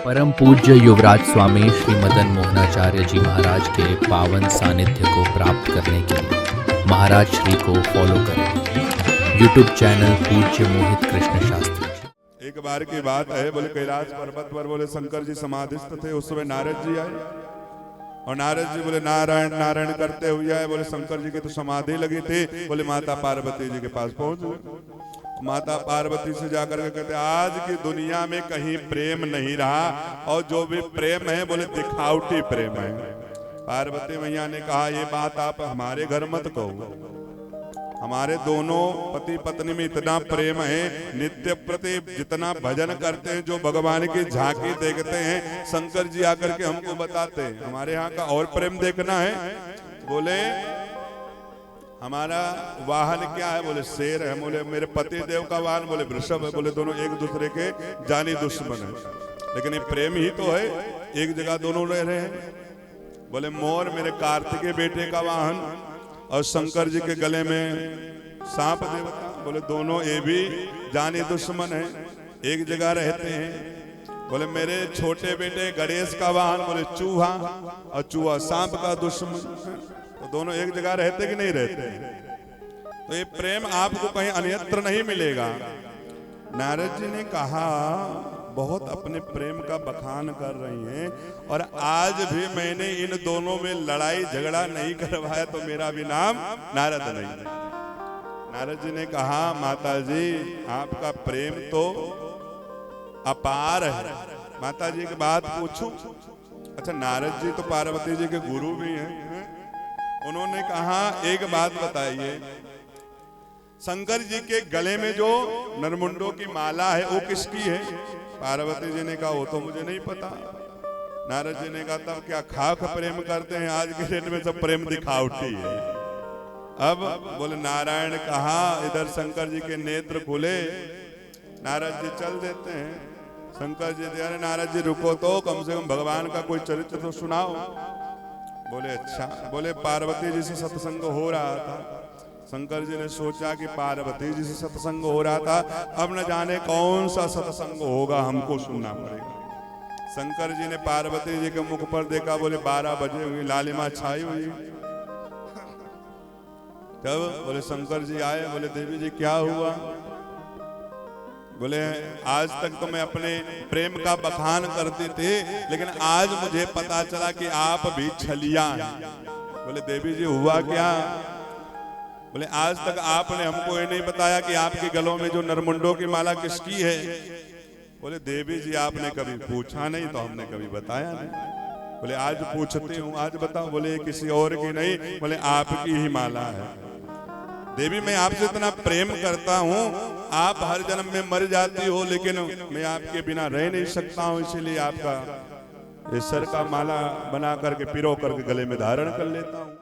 परम पूज्य युवराज स्वामी श्री मदन मोहनाचार्य जी महाराज के पावन सानिध्य को प्राप्त करने के लिए महाराज श्री को फॉलो करें। यूट्यूब चैनल पूज्य मोहित कृष्ण शास्त्री जी। एक बार की बात है, बोले कैलाश पर्वत पर बोले शंकर जी समाधिस्थ थे। उस समय नारद जी आए और नारद जी बोले नारायण नारायण करते हुए आए। बोले शंकर जी की तो समाधि लगी थी। बोले माता पार्वती जी के पास पहुंच गए। माता पार्वती से जाकर के कहते आज की दुनिया में कहीं प्रेम नहीं रहा, और जो भी प्रेम है बोले दिखावटी प्रेम है। पार्वती मैया ने कहा ये बात आप हमारे घर मत कहो। हमारे दोनों पति पत्नी में इतना प्रेम है, नित्य प्रति जितना भजन करते हैं, जो भगवान की झांकी देखते हैं, शंकर जी आकर के हमको बताते हैं हमारे यहाँ का और प्रेम देखना है। बोले हमारा वाहन क्या है? बोले शेर है। बोले मेरे पति देव का वाहन बोले वृषभ है। बोले दोनों एक दूसरे के जानी दुश्मन है, लेकिन ये प्रेम ही तो है, एक जगह दोनों रह रहे हैं। बोले मोर मेरे कार्तिकेय बेटे का वाहन, और शंकर जी के गले में सांप देवता। बोले दोनों ये भी जानी दुश्मन है, एक जगह रहते हैं। बोले मेरे छोटे बेटे गणेश का वाहन बोले चूहा, और चूहा सांप का दुश्मन। तो दोनों एक जगह रहते कि नहीं रहते? तो ये प्रेम आपको कहीं अन्यत्र नहीं मिलेगा। नारद जी ने कहा बहुत अपने प्रेम का बखान कर रही हैं, और आज भी मैंने इन दोनों में लड़ाई झगड़ा नहीं करवाया तो मेरा भी नाम नारद नहीं। नारद जी ने कहा माता जी आपका प्रेम तो अपार है। माता जी की बात पूछूं? अच्छा, नारद जी तो पार्वती जी के गुरु भी हैं। उन्होंने कहा एक बात बताइए, शंकर जी के गले में जो नरमुंडों की माला है वो किसकी है? पार्वती जी ने कहा वो तो मुझे नहीं पता। नारद जी ने कहा तब क्या खाक प्रेम करते हैं? आज के डेट में सब प्रेम दिखावटी है। अब बोले नारायण कहा, इधर शंकर जी के नेत्र खुले, नारद जी चल देते हैं। शंकर जी अरे नारद जी रुको तो, कम से कम भगवान का कोई चरित्र तो सुनाओ। बोले अच्छा। बोले पार्वती जी से सत्संग हो रहा था। शंकर जी ने सोचा कि पार्वती जी से सत्संग हो रहा था, अब न जाने कौन सा सत्संग होगा, हमको सुनना पड़ेगा। शंकर जी ने पार्वती जी के मुख पर देखा। बोले 12 बजे हुई, लालिमा छाई हुई। तब बोले शंकर जी आए। बोले देवी जी क्या हुआ? बोले आज तक तो मैं अपने प्रेम का बखान करती थी, लेकिन आज मुझे पता चला कि आप भी छलिया हैं। बोले देवी जी हुआ क्या? बोले आज तक आपने हमको ये नहीं बताया कि आपके गलों में जो नरमुंडों की माला किसकी है। बोले देवी जी आपने कभी पूछा नहीं तो हमने कभी बताया नहीं। बोले आज पूछती हूँ, आज बताओ। बोले किसी और की नहीं, बोले आपकी ही माला है। देवी मैं आपसे इतना प्रेम करता हूँ, आप हर जन्म में मर जाती हो, लेकिन मैं आपके बिना रह नहीं सकता हूँ, इसीलिए आपका ये सर का माला बना करके पिरो करके गले में धारण कर लेता हूँ।